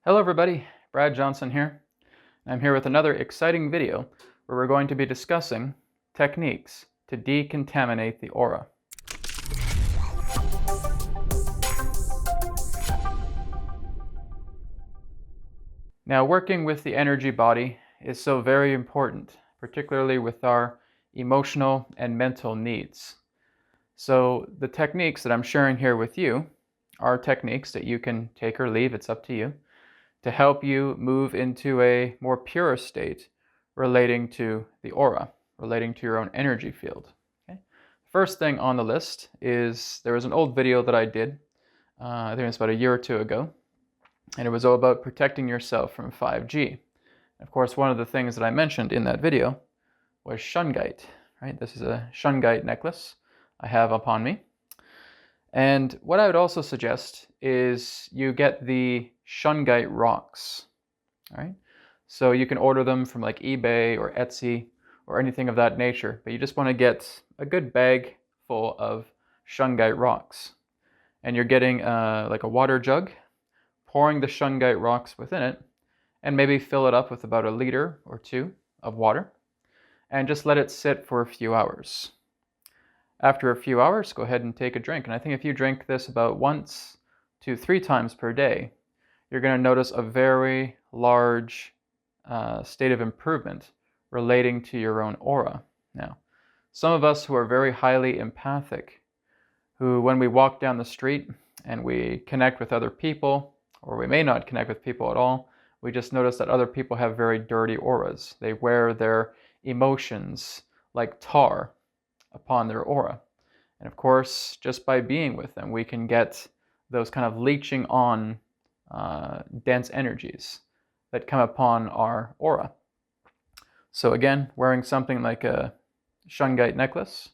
Hello everybody, Brad Johnson here. I'm here with another exciting video where we're going to be discussing techniques to decontaminate the aura. Now, working with the energy body is so very important, particularly with our emotional and mental needs. So the techniques that I'm sharing here with you are techniques that you can take or leave, it's up to you, to help you move into a more pure state relating to the aura, relating to your own energy field. Okay? First thing on the list is there was an old video that I did, I think it was about a year or two ago, and it was all about protecting yourself from 5G. Of course, one of the things that I mentioned in that video was Shungite. Right? This is a Shungite necklace I have upon me. And what I would also suggest is you get the Shungite rocks. All right? So you can order them from like eBay or Etsy or anything of that nature, but you just want to get a good bag full of Shungite rocks. And you're getting like a water jug, pouring the Shungite rocks within it, and maybe fill it up with about 1 liter or 2 of water, and just let it sit for a few hours. After a few hours, go ahead and take a drink. And I think if you drink this about once to 3 times per day, you're going to notice a very large state of improvement relating to your own aura. Now, some of us who are very highly empathic, who when we walk down the street and we connect with other people, or we may not connect with people at all, we just notice that other people have very dirty auras. They wear their emotions like tar upon their aura. And of course, just by being with them, we can get those kind of leeching on dense energies that come upon our aura. So again, wearing something like a Shungite necklace,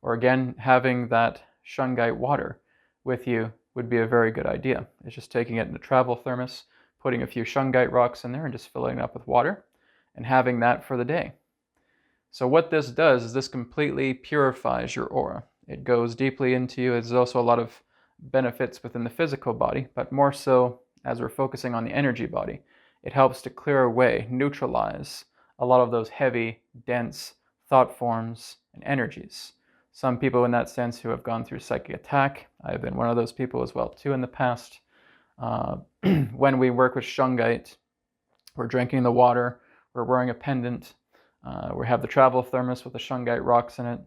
or again, having that Shungite water with you would be a very good idea. It's just taking it in a travel thermos, putting a few Shungite rocks in there and just filling it up with water and having that for the day. So what this does is this completely purifies your aura. It goes deeply into you. There's also a lot of benefits within the physical body, but more so as we're focusing on the energy body. It helps to clear away, neutralize a lot of those heavy, dense thought forms and energies. Some people in that sense who have gone through psychic attack, I've been one of those people as well too in the past. When we work with Shungite, we're drinking the water, we're wearing a pendant, we have the travel thermos with the Shungite rocks in it.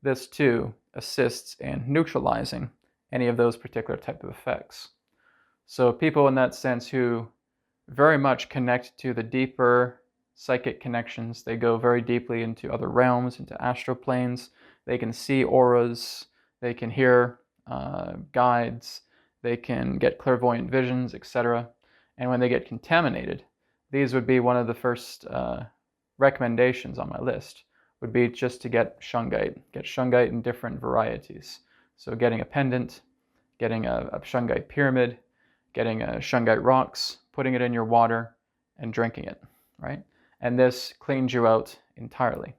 This too assists in neutralizing any of those particular type of effects. So people in that sense who very much connect to the deeper psychic connections, they go very deeply into other realms, into astral planes, they can see auras, they can hear guides, they can get clairvoyant visions, etc. And when they get contaminated, these would be one of the first recommendations on my list, would be just to get Shungite in different varieties. So getting a pendant, getting a Shungite pyramid, getting a Shungite rocks, putting it in your water and drinking it, right? And this cleans you out entirely.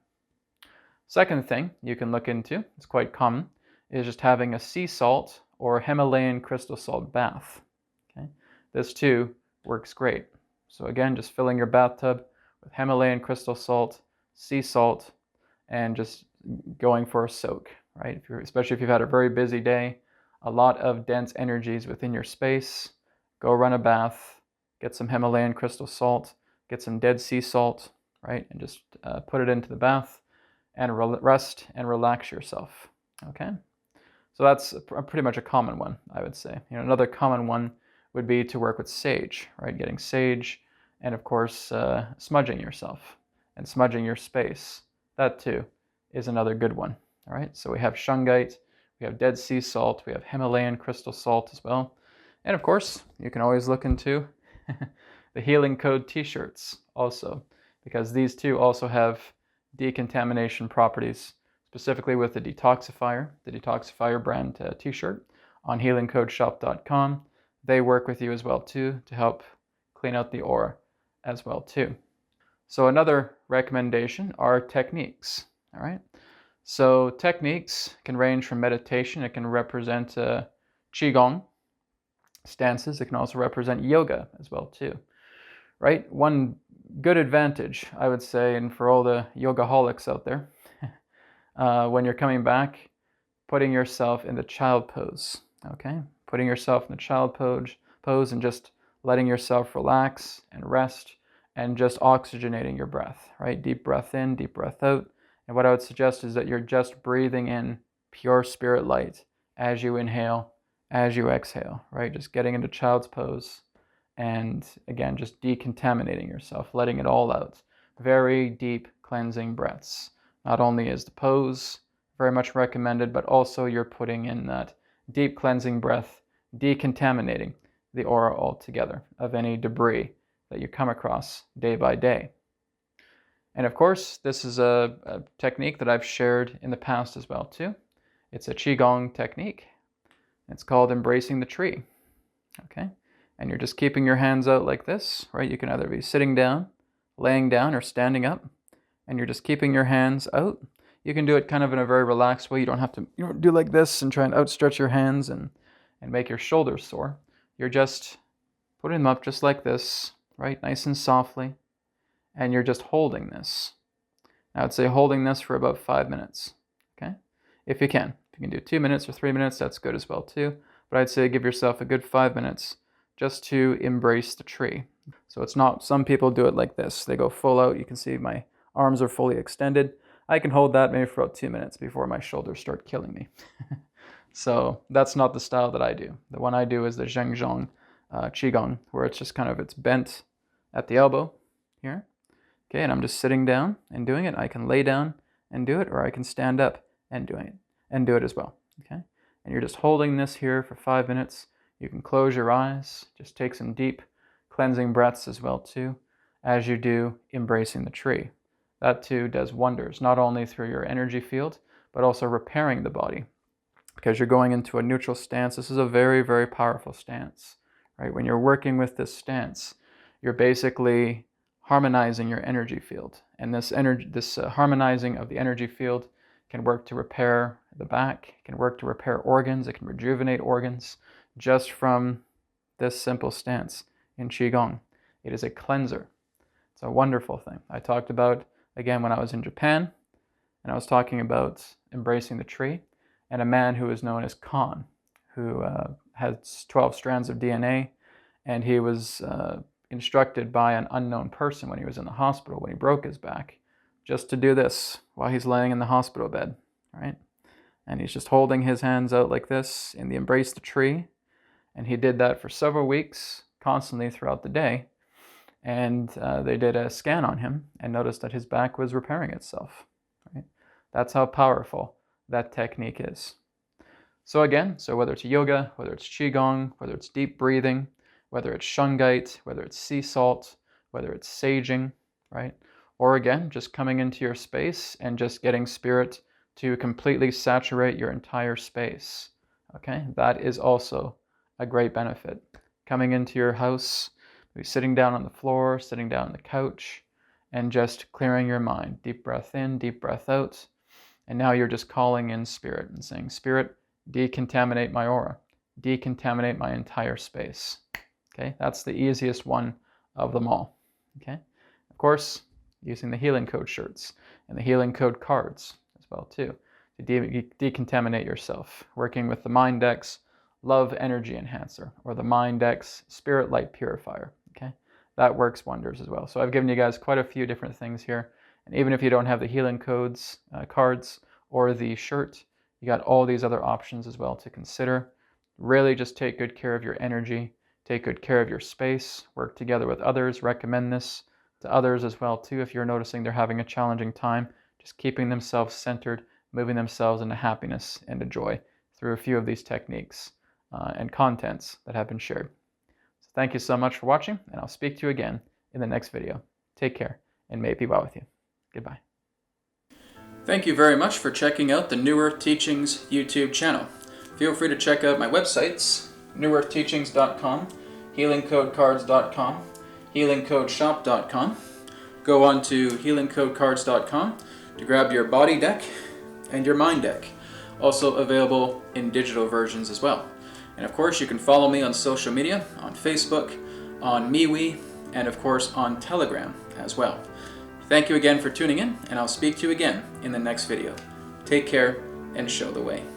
Second thing you can look into, it's quite common, is just having a sea salt or Himalayan crystal salt bath. Okay? This too works great. So again, just filling your bathtub with Himalayan crystal salt, sea salt, and just going for a soak, right? Especially if you've had a very busy day, a lot of dense energies within your space, go run a bath, get some Himalayan crystal salt, get some Dead Sea salt, right? And just put it into the bath and rest and relax yourself, okay? So that's pretty much a common one, I would say. Another common one would be to work with sage, right? Getting sage and of course smudging yourself and smudging your space. That too is another good one, all right? So we have Shungite, we have Dead Sea salt, we have Himalayan crystal salt as well. And of course, you can always look into the Healing Code t-shirts also, because these two also have decontamination properties, specifically with the Detoxifier brand t-shirt on healingcodeshop.com. They work with you as well too to help clean out the aura as well too. So another recommendation are techniques, all right? So techniques can range from meditation, it can represent Qigong, stances. It can also represent yoga as well too, right? One good advantage, I would say, and for all the yogaholics out there, when you're coming back, putting yourself in the child pose, okay? Putting yourself in the child pose and just letting yourself relax and rest and just oxygenating your breath, right? Deep breath in, deep breath out. And what I would suggest is that you're just breathing in pure spirit light as you inhale, as you exhale, right? Just getting into child's pose and again, just decontaminating yourself, letting it all out. Very deep cleansing breaths. Not only is the pose very much recommended, but also you're putting in that deep cleansing breath, decontaminating the aura altogether of any debris that you come across day by day. And of course, this is a technique that I've shared in the past as well too. It's a Qigong technique. It's called embracing the tree, okay? And you're just keeping your hands out like this, right? You can either be sitting down, laying down, or standing up, and you're just keeping your hands out. You can do it kind of in a very relaxed way. You don't have to do like this and try and outstretch your hands and make your shoulders sore. You're just putting them up just like this, right? Nice and softly. And you're just holding this. I would say holding this for about 5 minutes, okay? If you can. If you can do 2 minutes or 3 minutes, that's good as well too. But I'd say give yourself a good 5 minutes just to embrace the tree. So it's not, some people do it like this. They go full out. You can see my arms are fully extended. I can hold that maybe for about 2 minutes before my shoulders start killing me. So that's not the style that I do. The one I do is the Zhengzhong Qigong, where it's just kind of, it's bent at the elbow here. Okay, and I'm just sitting down and doing it. I can lay down and do it, or I can stand up and do it as well. Okay, and you're just holding this here for 5 minutes. You can close your eyes, just take some deep cleansing breaths as well too, as you do embracing the tree. That too does wonders, not only through your energy field, but also repairing the body. Because you're going into a neutral stance. This is a very, very powerful stance, right? When you're working with this stance, you're basically harmonizing your energy field. And this harmonizing of the energy field can work to repair the back, can work to repair organs, it can rejuvenate organs just from this simple stance in Qigong. It is a cleanser. It's a wonderful thing. I talked about, again, when I was in Japan, and I was talking about embracing the tree, and a man who is known as Khan, who has 12 strands of DNA, and he was instructed by an unknown person when he was in the hospital, when he broke his back, just to do this while he's laying in the hospital bed, right? And he's just holding his hands out like this in the embrace the tree, and he did that for several weeks, constantly throughout the day, and they did a scan on him and noticed that his back was repairing itself, right? That's how powerful that technique is. So again, whether it's yoga, whether it's Qigong, whether it's deep breathing, whether it's Shungite, whether it's sea salt, whether it's saging, right? Or again, just coming into your space and just getting spirit to completely saturate your entire space, okay? That is also a great benefit. Coming into your house, maybe sitting down on the floor, sitting down on the couch, and just clearing your mind. Deep breath in, deep breath out. And now you're just calling in spirit and saying, Spirit, decontaminate my aura, decontaminate my entire space. Okay, that's the easiest one of them all. Okay, of course, using the healing code shirts and the healing code cards as well too, to decontaminate yourself, working with the Mindex Love Energy Enhancer or the Mindex Spirit Light Purifier. Okay, that works wonders as well. So I've given you guys quite a few different things here. And even if you don't have the healing codes, cards, or the shirt, you got all these other options as well to consider. Really just take good care of your energy, take good care of your space, work together with others, recommend this to others as well too if you're noticing they're having a challenging time, just keeping themselves centered, moving themselves into happiness and to joy through a few of these techniques and contents that have been shared. So thank you so much for watching, and I'll speak to you again in the next video. Take care, and may it be well with you. Goodbye. Thank you very much for checking out the New Earth Teachings YouTube channel. Feel free to check out my websites, newearthteachings.com, healingcodecards.com, healingcodeshop.com. Go on to healingcodecards.com to grab your body deck and your mind deck, also available in digital versions as well. And of course, you can follow me on social media, on Facebook, on MeWe, and of course on Telegram as well. Thank you again for tuning in, and I'll speak to you again in the next video. Take care and show the way.